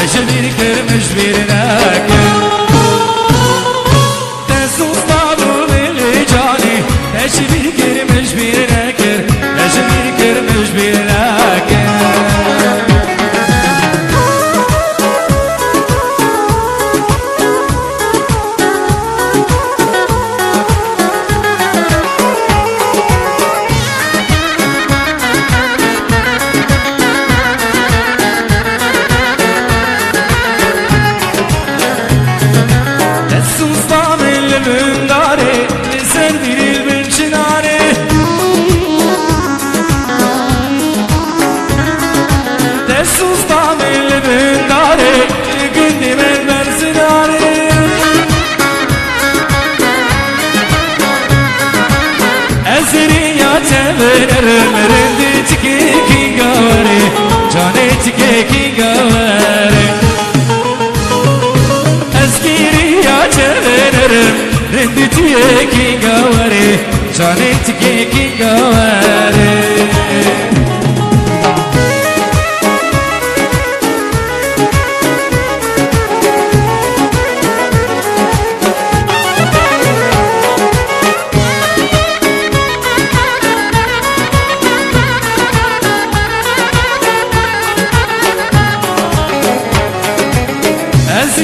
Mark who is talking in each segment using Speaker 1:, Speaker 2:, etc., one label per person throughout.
Speaker 1: اجبیر کرمش بیرنکر دستوز بابو ملی جانی اجبیر کرمش بیرنکر اجبیر کرمش بیرنکر Venerim rendi tiki gavare, cane tiki gavare. Eskiri ya venerim rendi tiki gavare, cane tiki gavare.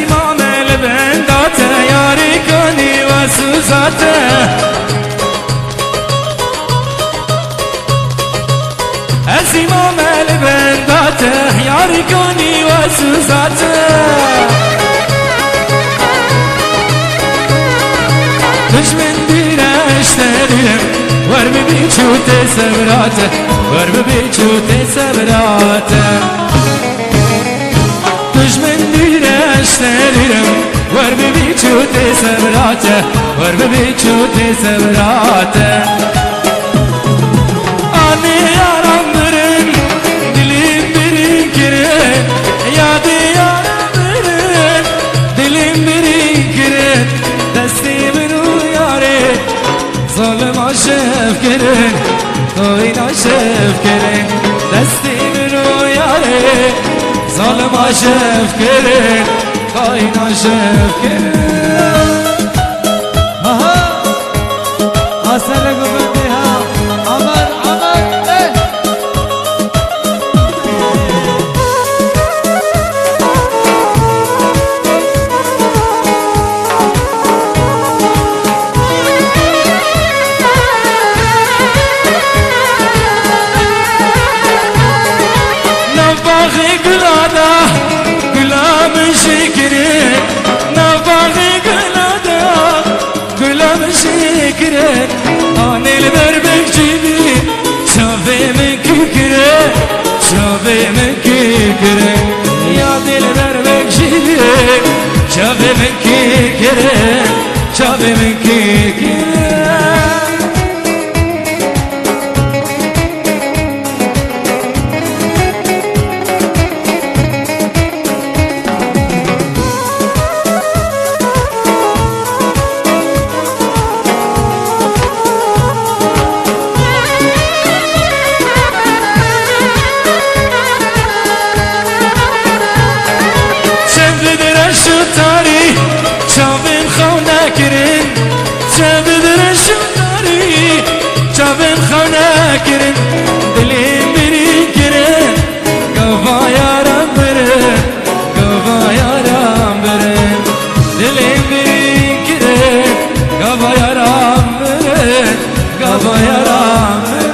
Speaker 1: İmam el bendate yari kani ve suzate Ez imam el bendate yari kani ve suzate Düşmen direşlerim var mı bir çute sevrate Var mı bir çute sevrate Düşmen direşlerim var mı bir çute sevrate Var mı bir çute sevrate Anne yaranların dilim birikirin Yadı yaranların dilim birikirin Destimin uyarı zalim aşef gelin Oyun aşef gelin Destimin uyarı zalim aşef gelin Oyun aşef gelin
Speaker 2: Aha Asale güvenli ha Aman aman
Speaker 1: Navbağı gülada Gülam şekeri Navbağı gülada Gülam şekeri Anel berbekçili Şavemin kükre Şavemin kükre Ya dil berbekçili Şavemin kükre Şavemin kükre شتاری چاوین خونه کرن چاوین شتاری چاوین خونه کرن دلیم بری کرن گوا یارم برن گوا یارم برن دلیم بری کرن گوا یارم برن گوا یارم برن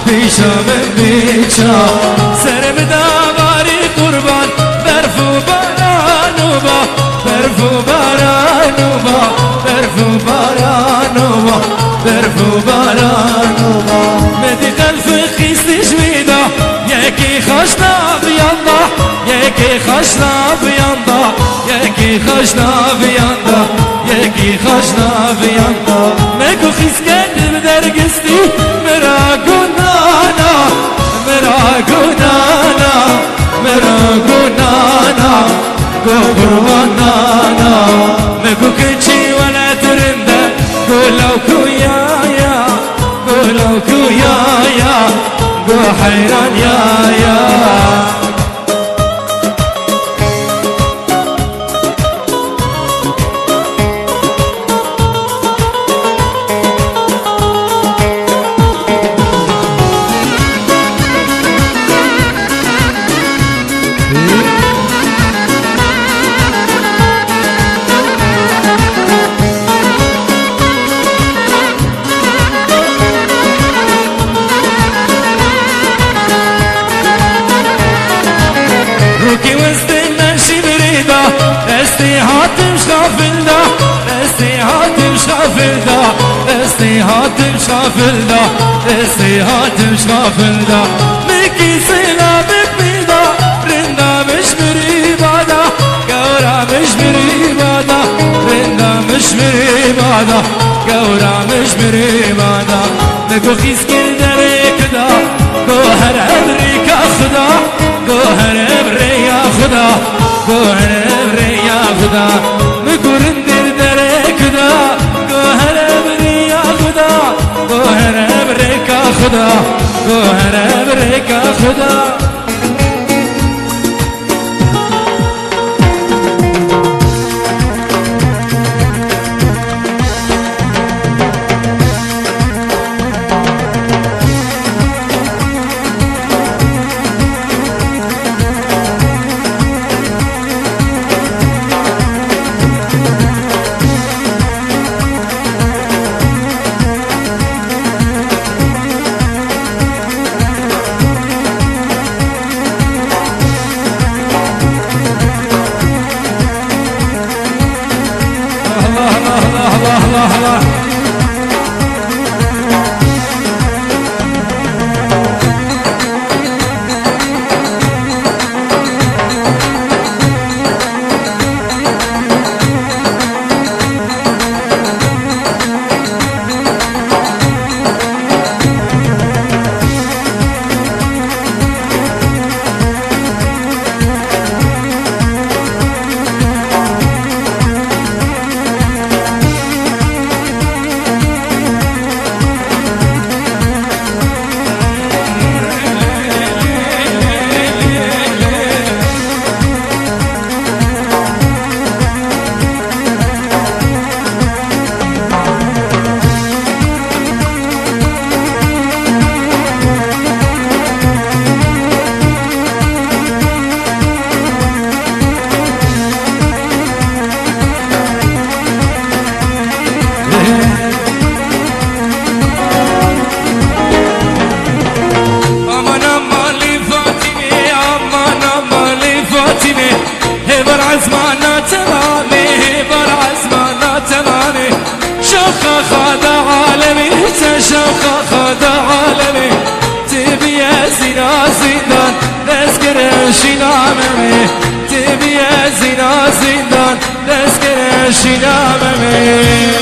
Speaker 1: پیشم بیچا سرم داوری قربان برفو بارانو با برفو بارانو با برفو بارانو با برفو بارانو با مدی قلب خیست جویدا خشنا بياندا يكي خشنا بياندا يكي خشنا بياندا يكي خشنا بياندا مكو خسكت بدرقستي مراقو نانا مراقو نانا مراقو نانا قبر نانا مكو كنشي ولا ترندا قولوا كويايا قولوا كويايا قو حيران يا استي هاتم شافلدا استي هاتم شافلدا استي هاتم شافلدا استي هاتم شافلدا مكي سينا ببيدا رندا مش مريبادا قورا مش مريبادا رندا مش مريبادا قورا مش مريبادا نقو خيس كردريك دا قوهر امريكا خدا قوهر امريكا خدا قوهر خدا مقرن درك دا قهر بريا خدا قهر بريكا خدا قهر بريكا خدا تبي زنا زندان تذكر شنامي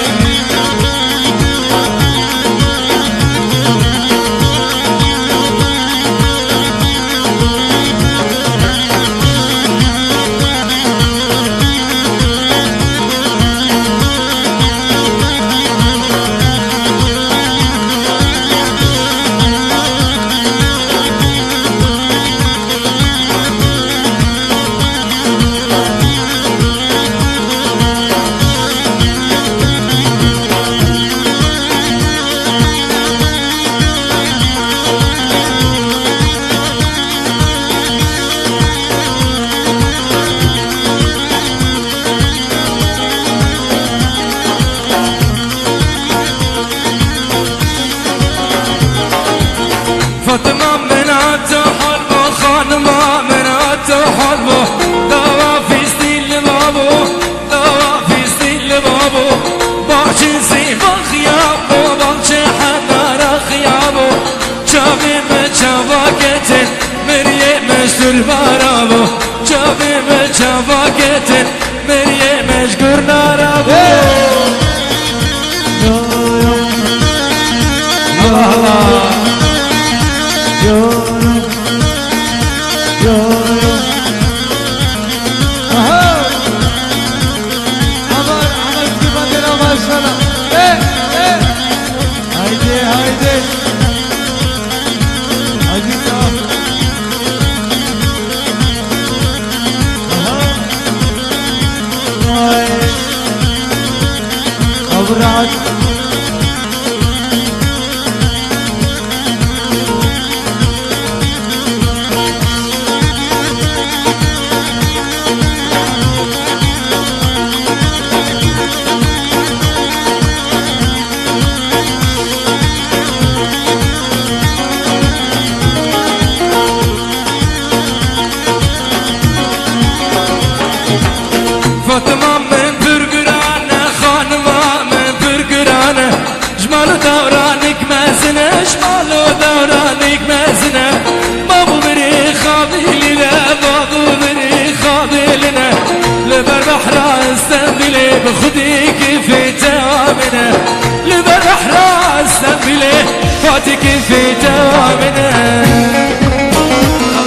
Speaker 1: بخدي كيف تامنه لبرح راس بله فاتي كيف تامنه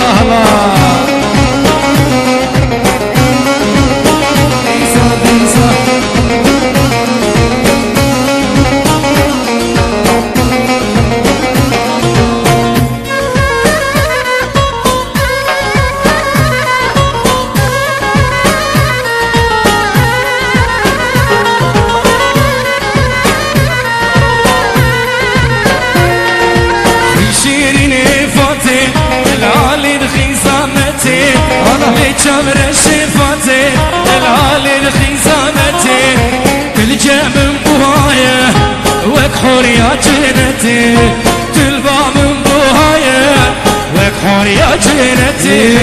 Speaker 1: الله الله شمر الشفاتي العالي الخزانتي كل جاء من بوهاية وكحور يا جنتي تلبع من بوهاية وكحور يا جنتي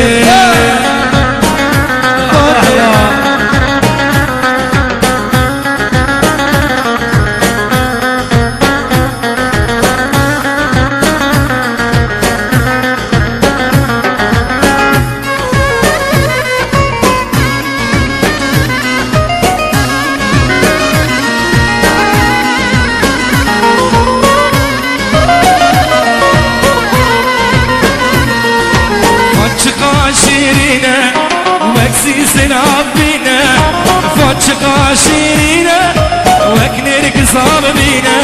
Speaker 1: وكسيسنا بينا فتش قاشيرينا وكنرك صاب بينا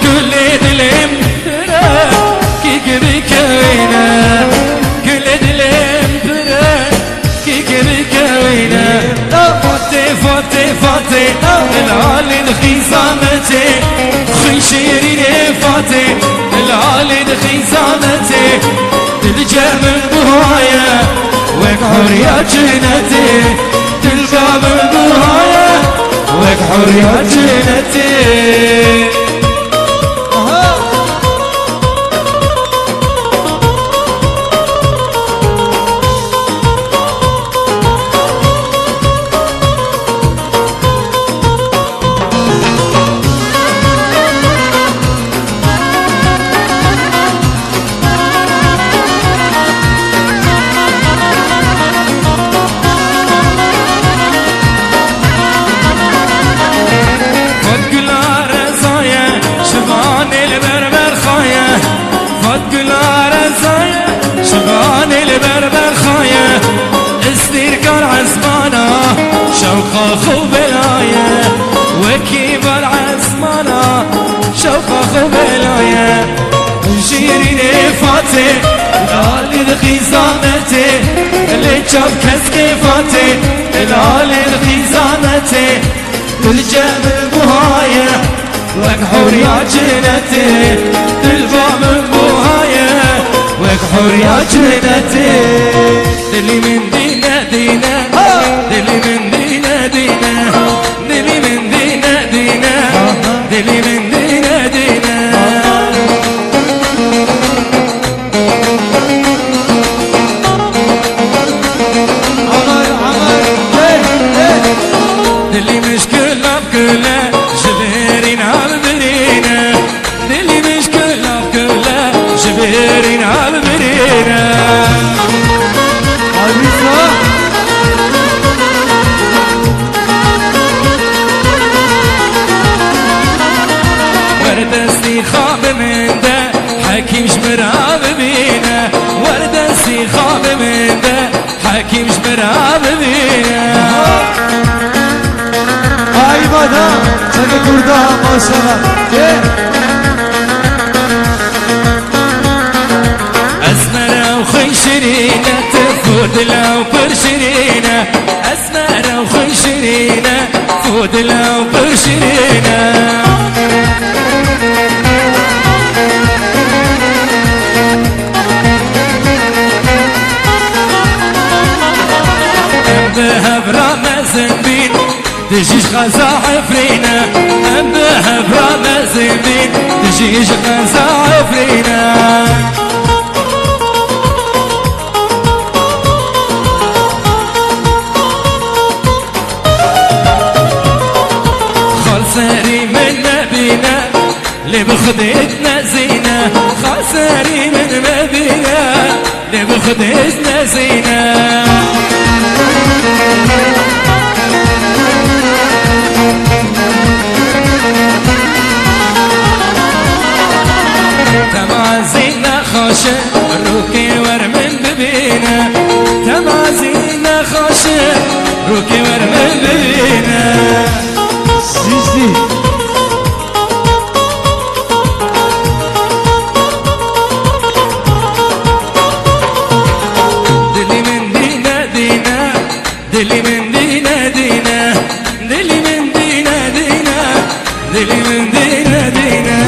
Speaker 1: كل دلم كيك بكوينا كل دلم كيك بكوينا فاتي فاتي فاتي العالي الخزامتي خيشيريني فاتي العالي الخزامتي تلجأ من بهاية وكحور يا جنتي تلقى من بهاية وكحور يا جنتي شوقة خبلايا وكيبر عزمانا شوقة خبلايا جيريني فاتي العالي الخزانتي اللي جاب كسكي فاتي العالي الخزانتي تلجأ من بوهاية وكحور يا جنتي تلفع من بوهاية وكحور يا جنتي دلي من دينا دينا دلي من دينا دينا دلي من دينا دينا دلي من دينا دينا دلي مشكلة بكلة جبيرين عالبرينا دلي مشكلة بكلة جبيرين عالبرينا وردستي خاب من ده حكيم شمراب بينا وردستي خاب من ده حكيم شمراب بينا
Speaker 2: هاي ماذا سنة كردها ما شاء الله
Speaker 1: أسمر وخيشرينا تفود لو برشرينا أسمر وخيشرينا تفود لو برشرينا أنبها برامز بين تجيش غزا عفرينا أنبها برامز بين تجيش غزا عفرينا خالصاري من نبينا اللي بخدتنا زينة خالصاري من نبينا اللي بخدتنا زينة ببینه تمازینه خوشه رو که ورمه ببینه
Speaker 2: سیزی
Speaker 1: دلی من دینه دینه دلی من دینه دینه دلی من دینه دینه دلی من دینه دینه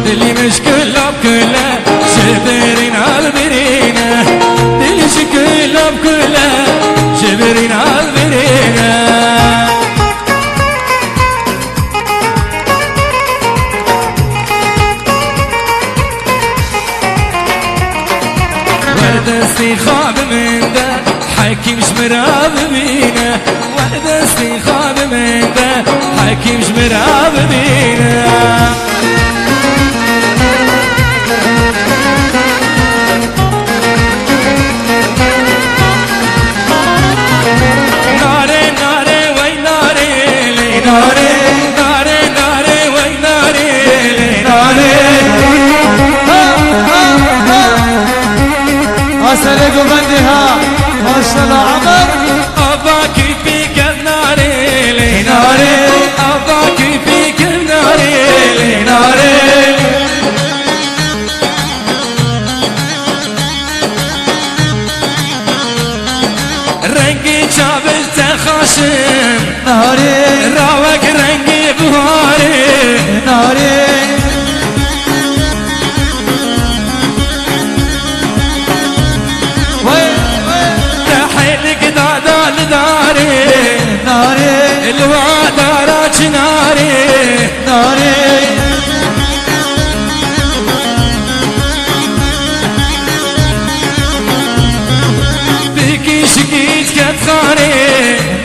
Speaker 1: دلی مشکل اب کله شبرین آل برینه دلی شکل اب کله شبرین آل برینه وردستی خواب من ده حکیم شمرا ببینه وردستی خواب من ده حکیم شمرا ببینه ناره ناره وی ناره لی ناره ناره ناره وی ناره لی ناره
Speaker 2: حسن قبندي ها ما شاء الله عمر
Speaker 1: أبا كيفي كناري لي ناري أبا كيفي كناري لي ناري رنگی چابل تخاشم
Speaker 2: ناري
Speaker 1: راوك رنگی بهاري
Speaker 2: ناري
Speaker 1: تحيلك دادا لداري
Speaker 2: ناري
Speaker 1: الوادارة ناري
Speaker 2: ناري
Speaker 1: بيكي شقيت كتخاري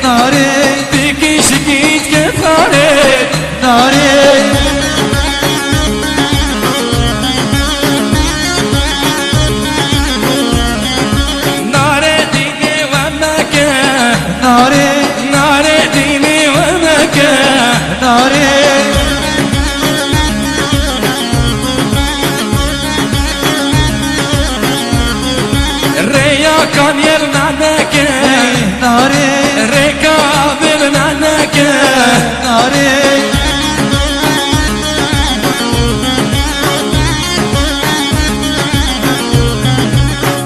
Speaker 2: ناري
Speaker 1: بيكي شقيت كتخاري
Speaker 2: ناري
Speaker 1: ناري ديني ومكة
Speaker 2: ناري
Speaker 1: ناري ديني ومكة
Speaker 2: ناري
Speaker 1: الريا كان يغنعنك
Speaker 2: ناري
Speaker 1: الركاب يغنعنك
Speaker 2: ناري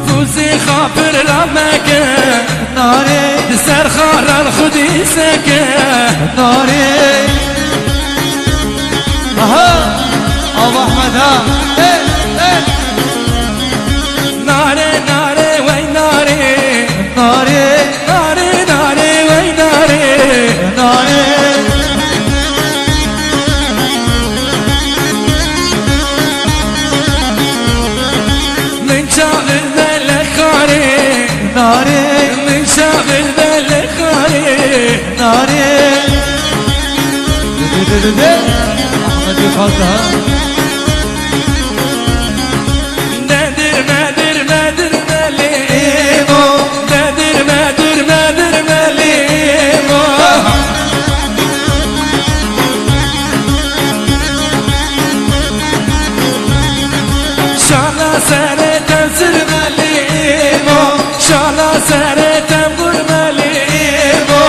Speaker 1: فوزي خافر لمك
Speaker 2: ناري
Speaker 1: سر خار الخديسك
Speaker 2: ناري اها ابو احمد ها ايه ايه
Speaker 1: ناري ناري وي ناري
Speaker 2: ناري
Speaker 1: ناري ناري وي ناري
Speaker 2: ناري
Speaker 1: من شاف الخاري
Speaker 2: ناري
Speaker 1: من شاف الخاري
Speaker 2: ناري احمد يفضها
Speaker 1: نادر نادر نادر مليمو نادر نادر نادر مليمو شالا سرتم سر مليمو شالا سرتم قر مليمو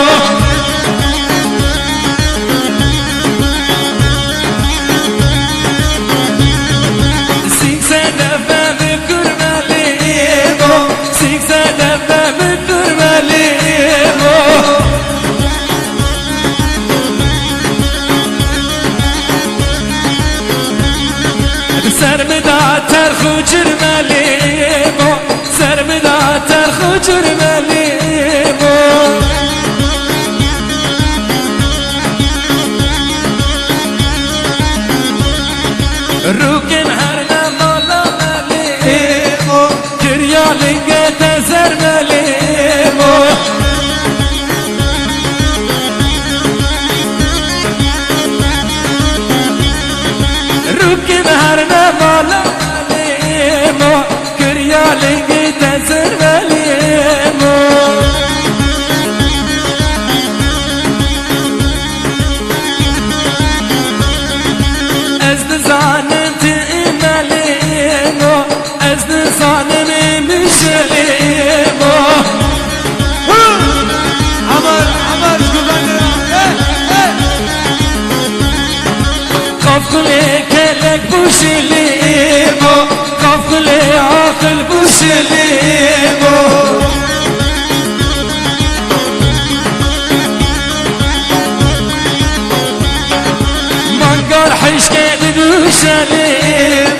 Speaker 1: سيكسا دفا بكر مليمو سيكسا دفا بكر مليمو سر بداتر خوچر مليمو سر بداتر خوچر مليمو روكن هرنا مولا مليمو كريا لنگه تزر مليمو روكن هرنا مولا مليمو كريا لنگه تزر مليمو شليم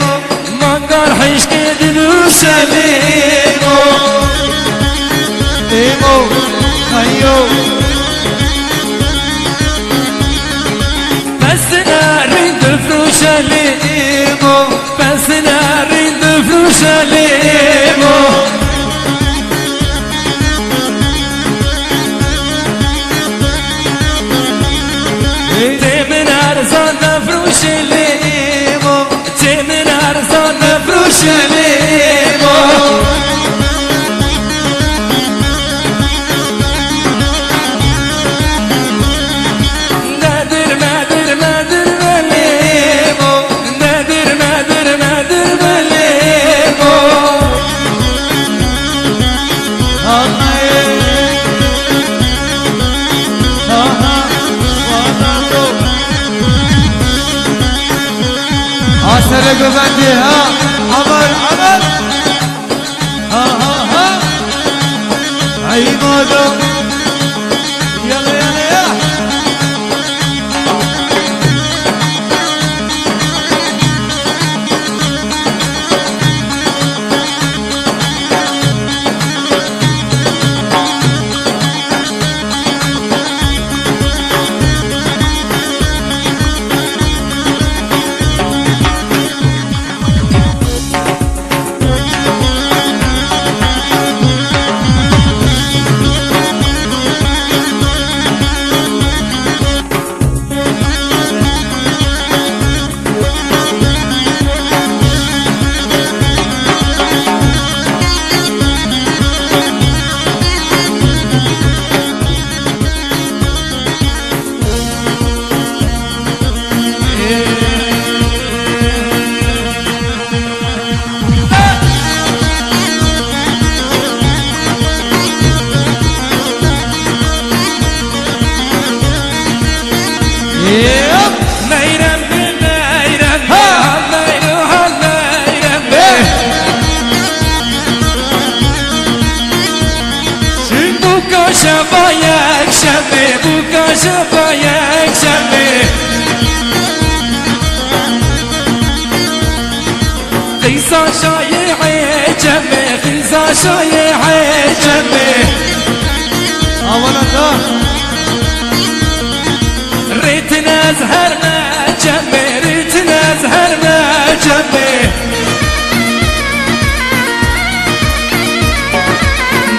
Speaker 1: منقر حيش كدلو شليم
Speaker 2: ايمو ايو
Speaker 1: بس نارين دفرو شليم بس نارين دفرو شليم تمن ارزان دفرو شليم تمن ارزان دفرو شليم
Speaker 2: عسل قبندي ها عمل عمل ها ها ها عيمادو يلا يلا يا شفايك شمي بوكا شفايك شمي خيزا شايعي جمي خيزا شايعي جمي اولا ده
Speaker 1: ريت نزهرنا جمي ريت نزهرنا جمي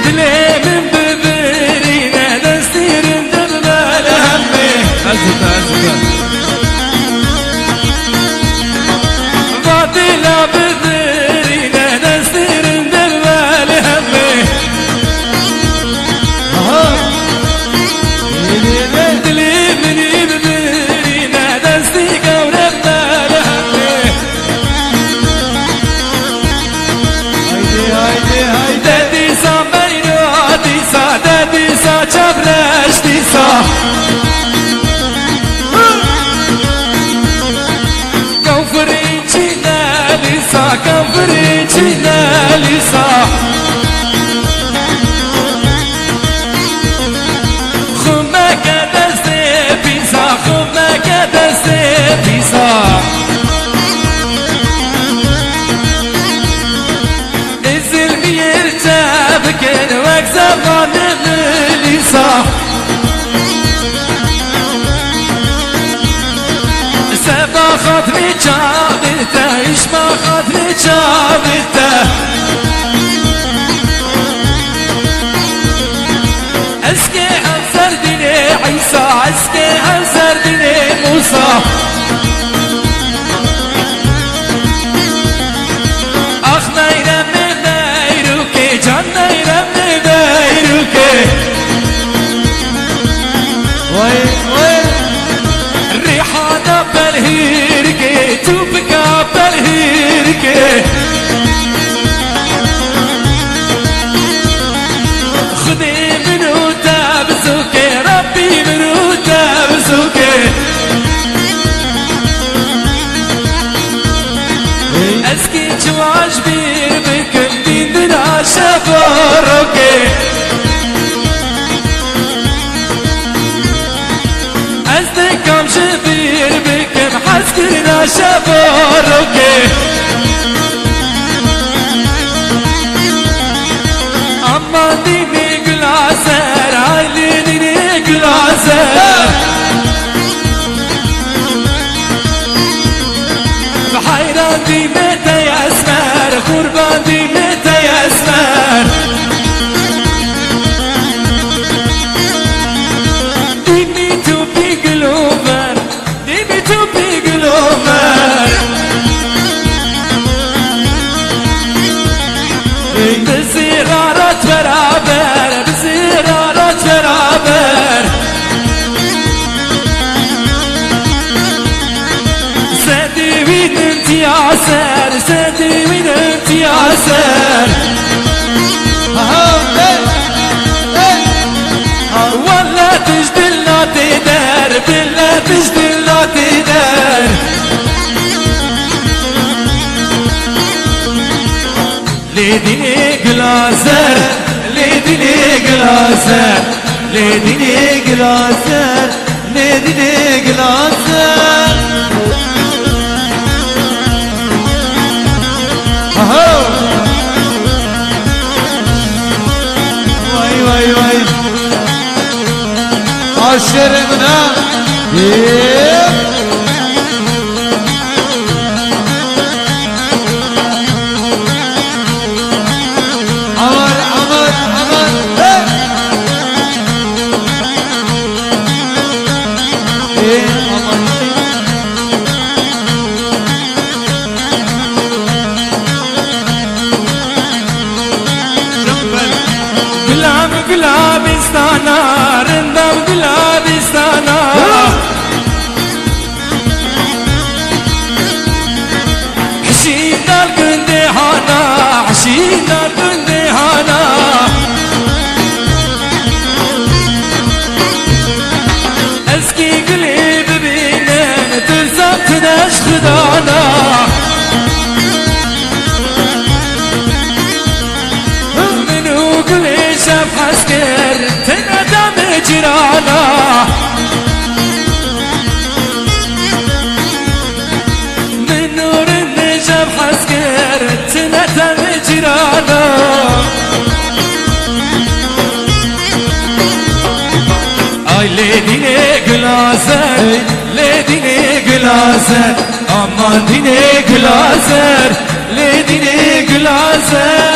Speaker 1: دلي من ببرينا نستير ندبل همي
Speaker 2: عزبا عزبا
Speaker 1: باطلا ببرينا نستير ندبل همي
Speaker 2: اها
Speaker 1: دلي من ببرينا نستير ندبل همي
Speaker 2: هايدي هايدي هايدي
Speaker 1: دادي سامينو ديسا دادي سا چبرش ديسا كفرينچينا ليسا كفرينچينا ليسا خمك دستي بيسا خمك دستي بيسا الزلمي يرتبكن وك زمان ليسا سبا خاطري جابته ايش ما خاطري جابته اسكي انصر ديني عيسى اسكي انصر ديني موسى اخ نيرم نيروكي جان نيرم نيروكي
Speaker 2: وي وي
Speaker 1: ريحانة بالهيركي توبكا بالهيركي خذي منو تابزوكي ربي منو تابزوكي اسكي جواج بير بكم دين دنا شفاروكي ازدكم شبير بكم حسكرنا شباركي أما ديني قلعسر عيلي ديني قلعسر بحيران دي متى يسمر قربان دي متى يسمر ديني توبي قلوبر ديني توبي قلوبر بزيغارات برابر بزيغارات برابر سدي من انت ياسر سدي من انت ياسر ولا تجدل لا تدر بالله تجدل لا تدر ليديني قلاسر ليديني قلاسر ليديني قلاسر ليديني قلاسر واي واي واي عشر منا عمر عمر عمر قلاب قلاب استانا رندم قلاب استانا حشين دار قندي هانا حشين دار قندي هانا اسكي قليب بينين تلزم تناش خدانا شاف حسكر تندم جرانا من نور النجف حسكر تندم جرانا اي ليديني قلاسر ليديني قلاسر امان ديني قلاسر ليديني قلاسر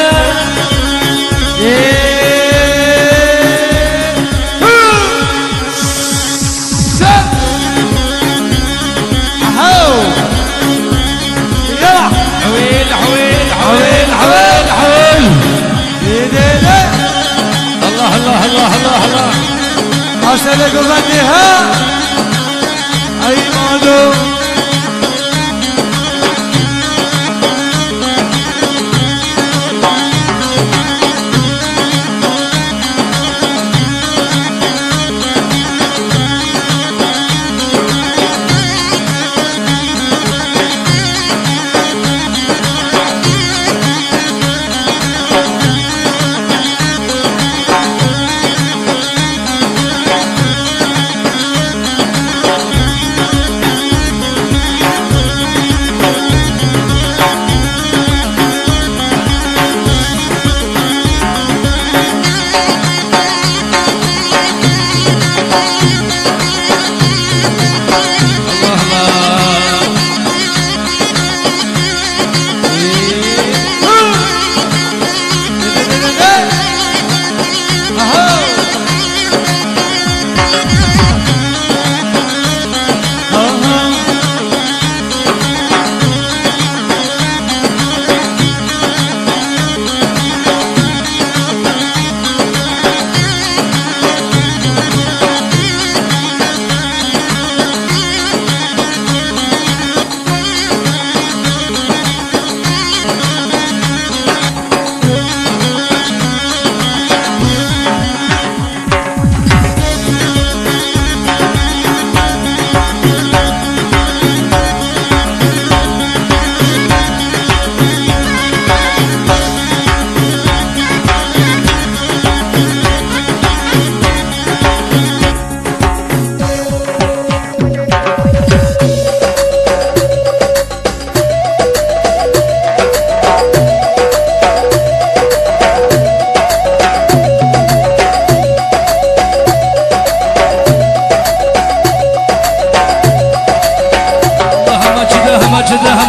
Speaker 1: الله الله الله الله الله
Speaker 2: عسلك وغنيها أي مالو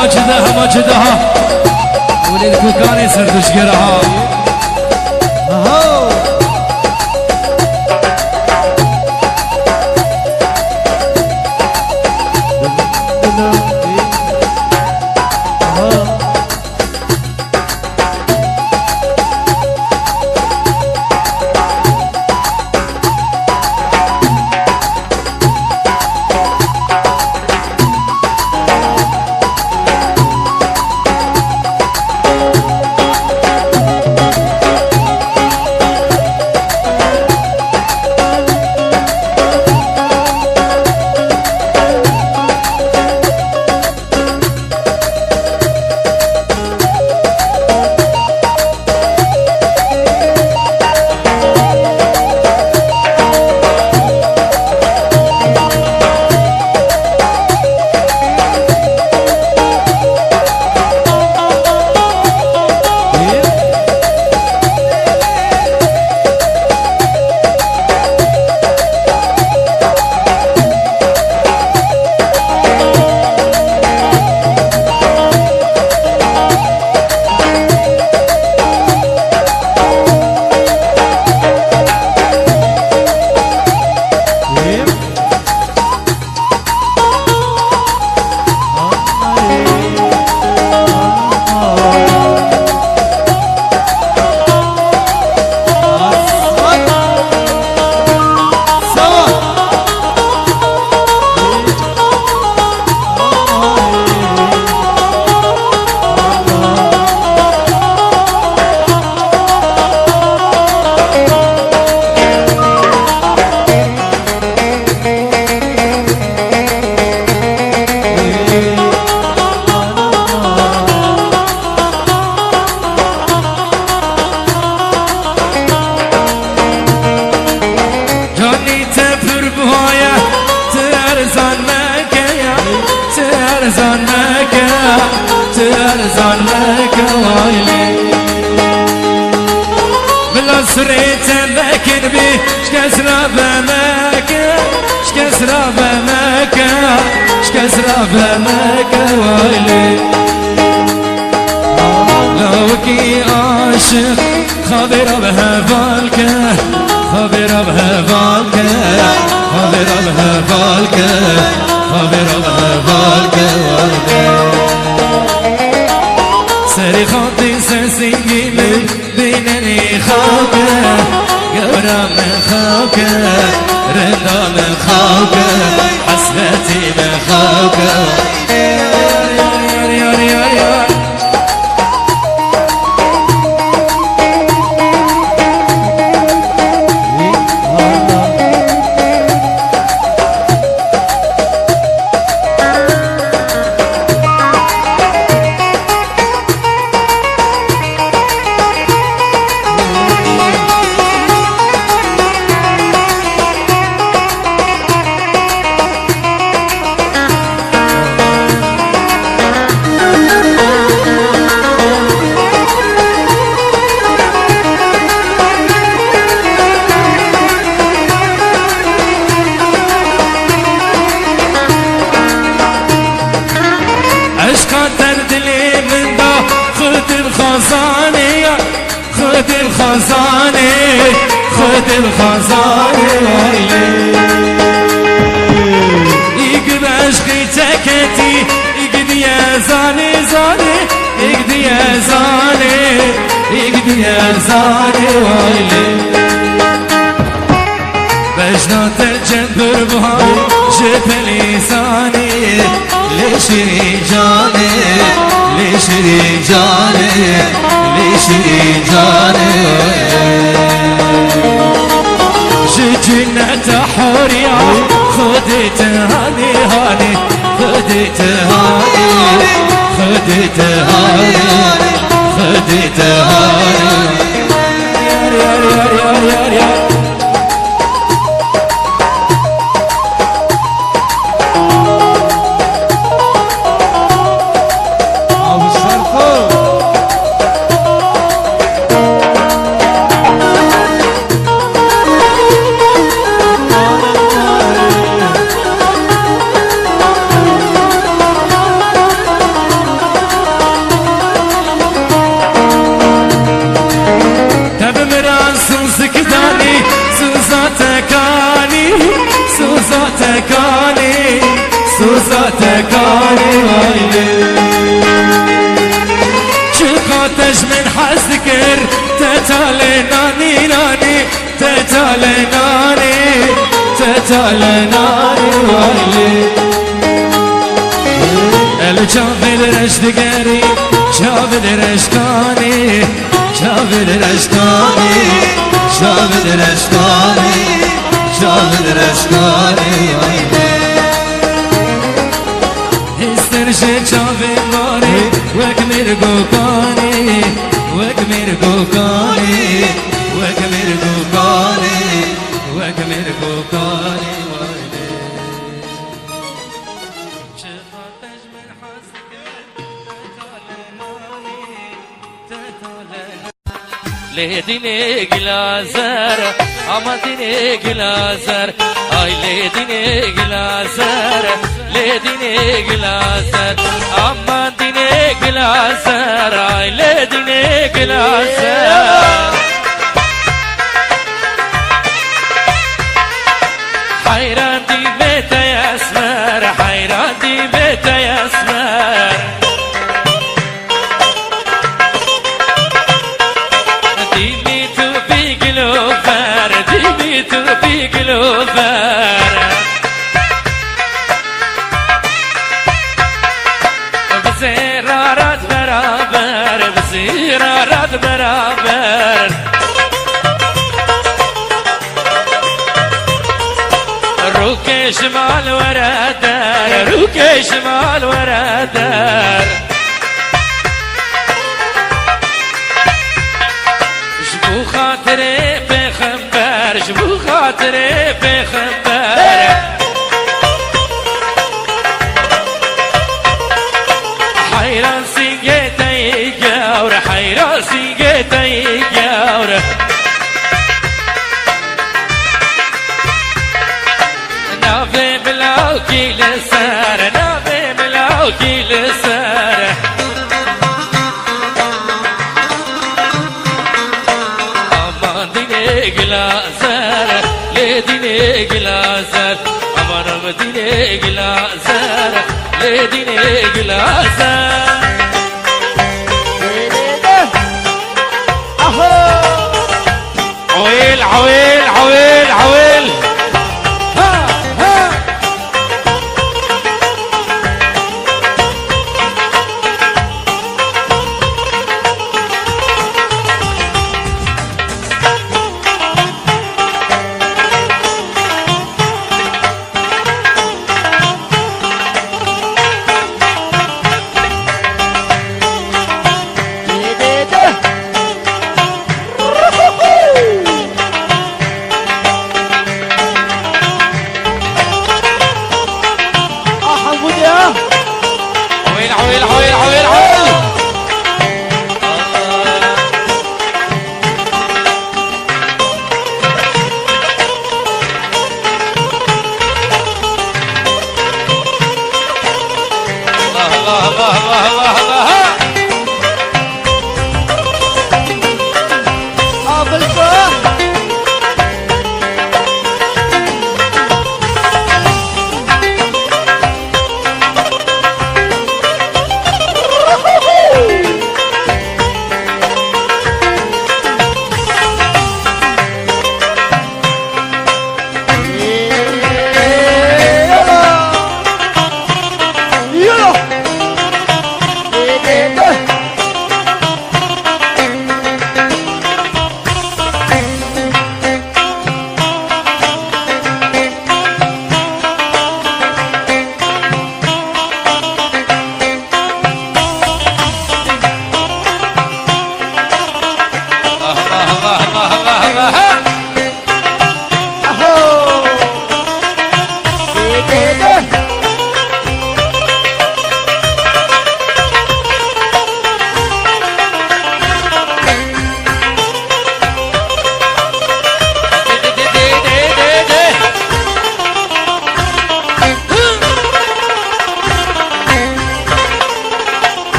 Speaker 1: هما جدها وليد كوكاني سردش قرها
Speaker 2: اهو
Speaker 1: ترزان مكة وايلي بلا سريت لكن بي شكسرة بمكة شكسرة بمكة شكسرة بمكة وايلي لو كي عاشق خبر بها بالكة خبر بها بالكة خبر بها بالكة خبر بها بالكة وايلي سري خاطي سنسيني من بينني خاكة قبرة من خاكة رضا من خاكة حسرتي من خاكة خذ الخزانة خذ الخزانة يقضي عشقي تكتي يقضي يا زاني زاني يقضي يا زاني يقضي يا زاني ويلي بجنات الجنبر بهاي جب لساني ليش رجاني ليش رجاني ليش رجاني جنة حوريا خدت هاني هاني خدت هاني خدت هاني خدت هاني يا يا يا يا يا تكاني سوزا تكاني ويلي شخاتش من حسكر تتالي ناني ناني تتالي ناني تتالي ناني ويلي الجافل رشدقاري جافل رشكاني جافل رشكاني جافل رشكاني جافل رشكاني استرجع جافل ماري وكمير قوقاني وكمير قوقاني وكمير قوقاني وكمير قوقاني ليديني جلازر أمديني جلازر أي ليديني جلازر ليديني جلازر أمديني جلازر أي ليديني جلازر حيران دي بيت يسمر حيران دي بيت يسمر بزيرارات برابر بزيرارات برابر روكي شمال ورا دار روكي شمال ورا دار شبو خاطري بخنبر شبو خاطري بخنبر حيران سيجيتي جاور حيران سيجيتي جاور نافي بلاوكي لسار نافي بلاوكي لسار امان ديني جلازر ليديني جلازر امان ديني جلازر ليديني جلازر عويل عويل عويل عويل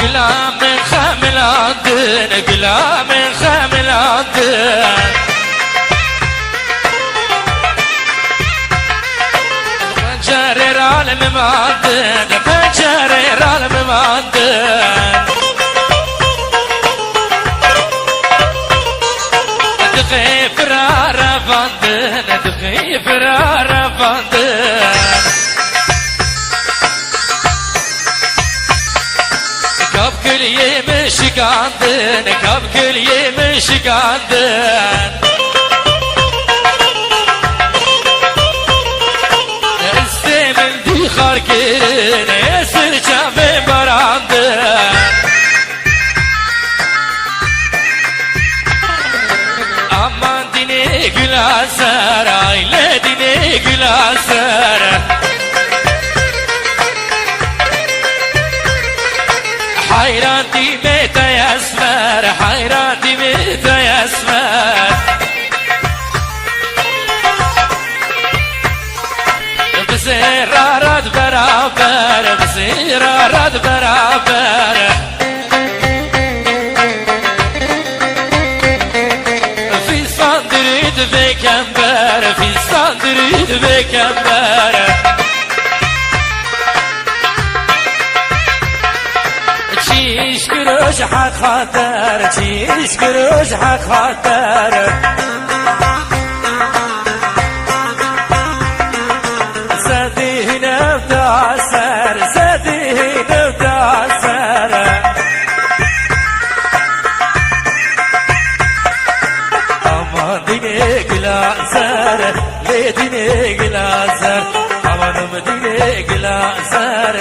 Speaker 1: قلا من خامل عندن قلا من خامل عندن فنجرر عالم معدن فنجرر عالم معدن دخي فرار فاندن دخي فرار فاندن كاب كل يمشي عندن كاب كل يمشي عندن السمن دي خاركين يسر جنب براندن aman dine gül azar aile dine gül azar hayran dime tayasmer hayran dime tayasmer bzirarat beraber bzirarat beraber Bekember, fistandır bekember Çiş gürüş hak hater, çiş gürüş hak hater Zedih nevde aser, zedih nevde aser dine glasar le dine glasar amanım dine glasar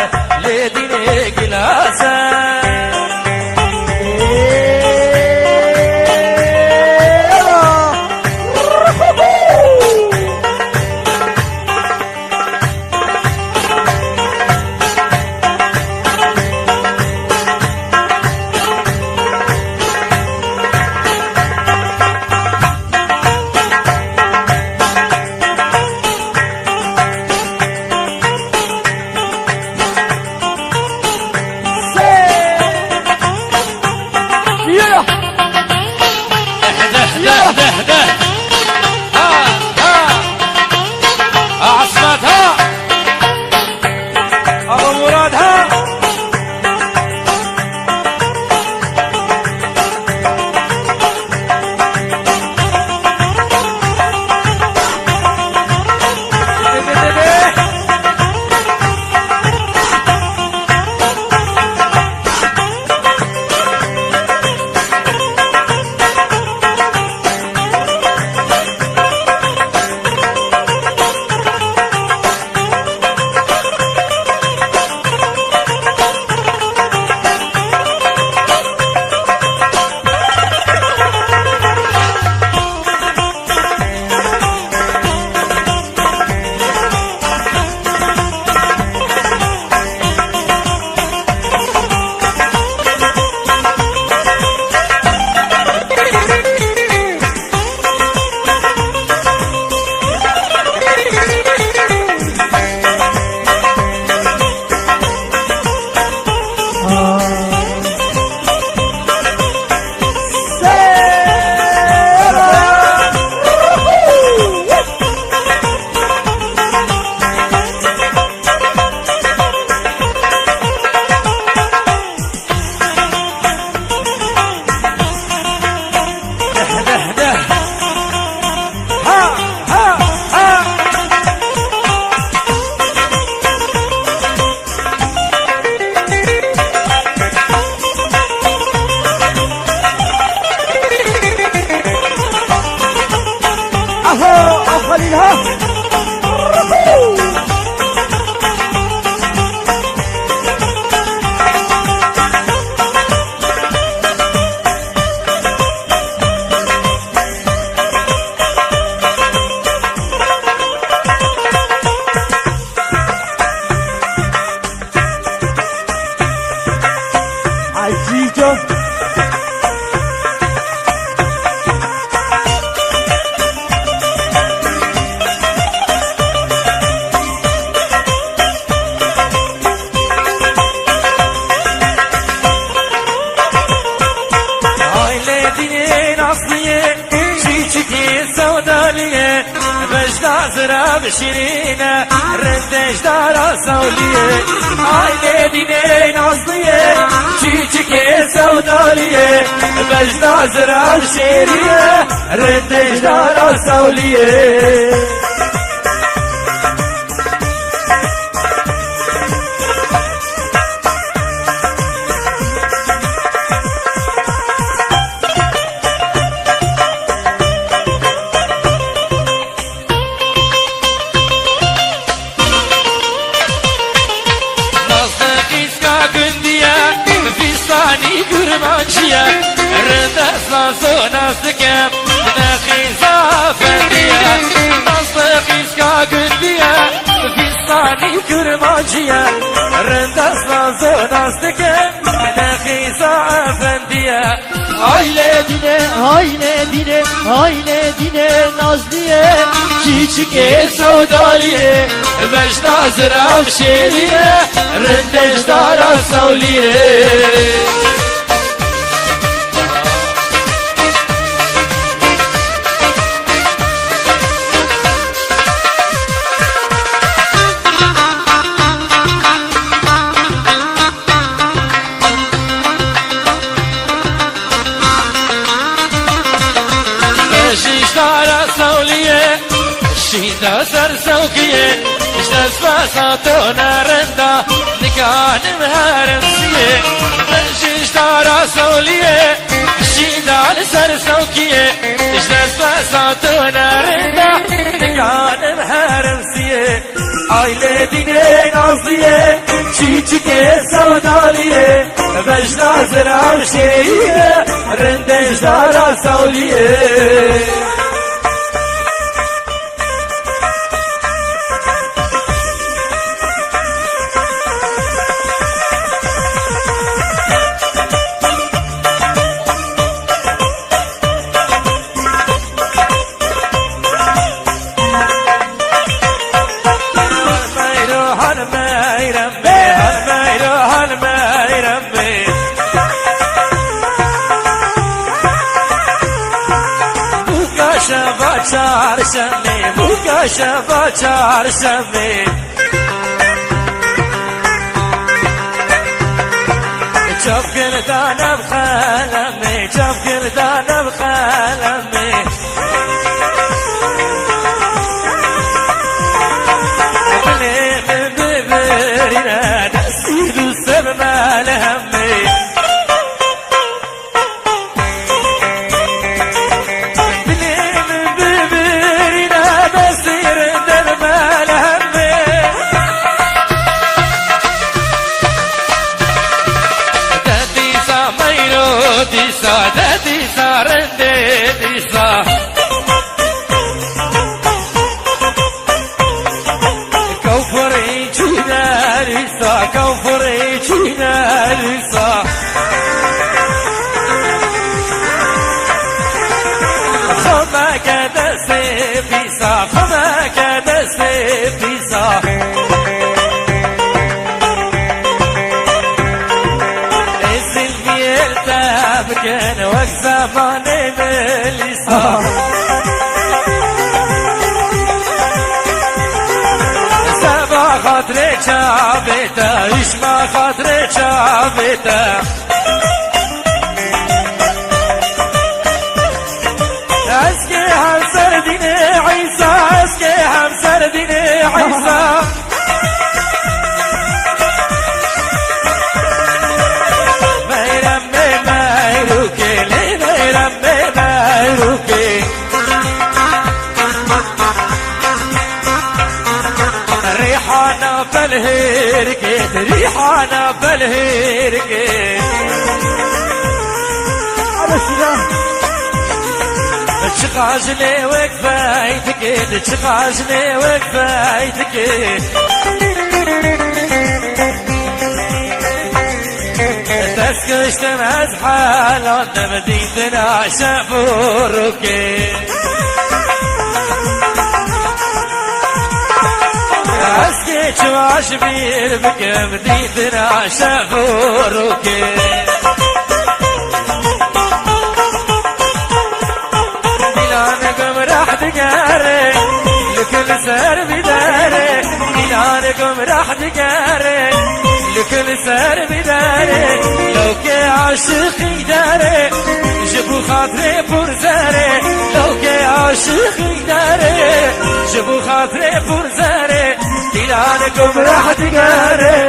Speaker 1: le dine glasar نازرة بشيرينة رندش دارا سولية عيني ديني ناصلية چيچكي سودالية بش نازرة بشيرينة رندش دارا سولية كرمانشيا ردس لاسو ناسكم نخيزا فنديا نصقيس كاكنديا فيستاني كرمانشيا ردس لاسو ناسكم نخيزا فنديا
Speaker 3: Aile dine nazliye Çiçike
Speaker 1: سودالية باش نازرة بشيرية رندش دارا سولية شيدا سر سوكيه اشتاز فاساتو نارندا نكان مهارنسيه منشيش تارا سوليه شيدا سر سوكيه اشتاز فاساتو نارندا نكان مهارنسيه عيلة ديني ناصلية چيچكي سودالية بش نازرة بشيرية رندش دارا سولية چارشنبه بوکا شبا چارشنبه چاپ گردانم خالمه چاپ گردانم خالمه بلیم ببرینه دستی دوست بمال همه ديسا رندي ديسا كوفري جينا ديسا كوفري جينا ديسا خما كده سيبيسا خما كده سيبيسا بكن وقزماني مليسا سبا خاطري چابتا اشما خاطري چابتا اسكي هم سردين عيسى اسكي هم سردين عيسى ريحانة بالهيركيت ريحانة بالهيركيت
Speaker 2: على سلام
Speaker 1: تشغاجني وكفايتك تشغاجني وكفايتك تسكشت مزحال انت مدينتنا شافوروكي اسكي تشواش بير بك مدينتنا شافوروكي ميلانكم راح تقاري لكل كل سر بداره لو كي عاشقي داره جبو خاطري برزاره لو كي عاشقي داره جبو خاطري برزاره ديلانكم راح تقاره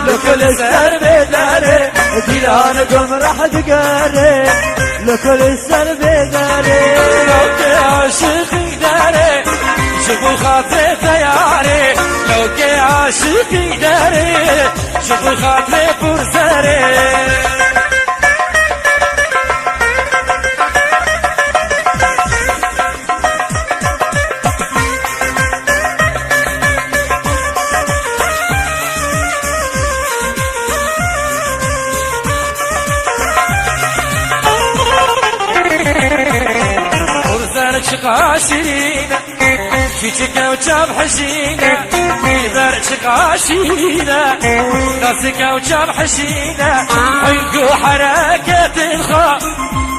Speaker 1: لو كل سر بداره
Speaker 3: ديلانكم راح تقاره لو كل سر بداره
Speaker 1: لو كي عاشقي داره جبو خاطري تياره لو كي عاشقي داره جبو خاطري برزاره قاشينا شيشك وجاب حشينا برشك قاشينا راسك وجاب حشينا حنقو حركة الخاء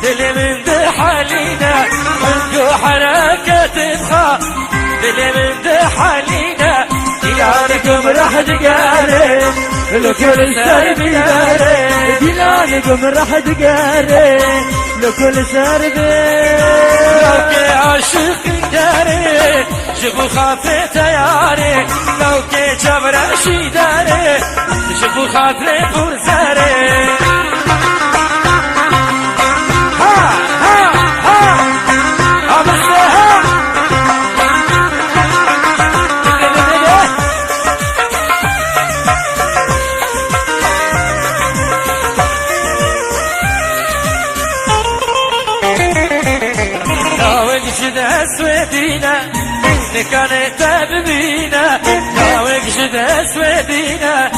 Speaker 1: دلي من دحالينا حنقو حركة الخاء دلي من دحالينا ديلانكم راح تقاري لو كل سر بداري
Speaker 3: ديلانكم راح تقاري لو كل سر
Speaker 1: لو كي عاشقي داري جبو خاطري تياري لو كي جبرشي داري جبو خاطري برزاري ها ها ها أبصها وقشد اسودينا نكان تببينا يا وقشد اسودينا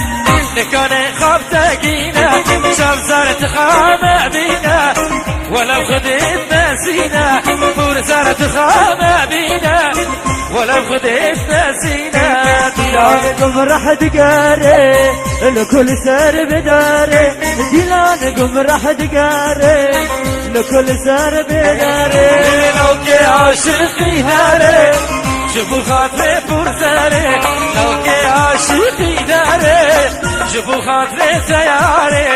Speaker 1: نكان خبتقينا شام صارت خامع بينا ولو خدت نسينا بور صارت خامع بينا ولو خدت نسينا
Speaker 3: ديلانكم راح تقاري لكل سر بداري ديلانكم راح تقاري لكل سر بداري
Speaker 1: لو كي عاشقي هاري جبو خاطري برزاري لو كي عاشقي داري جبو خاطري تياري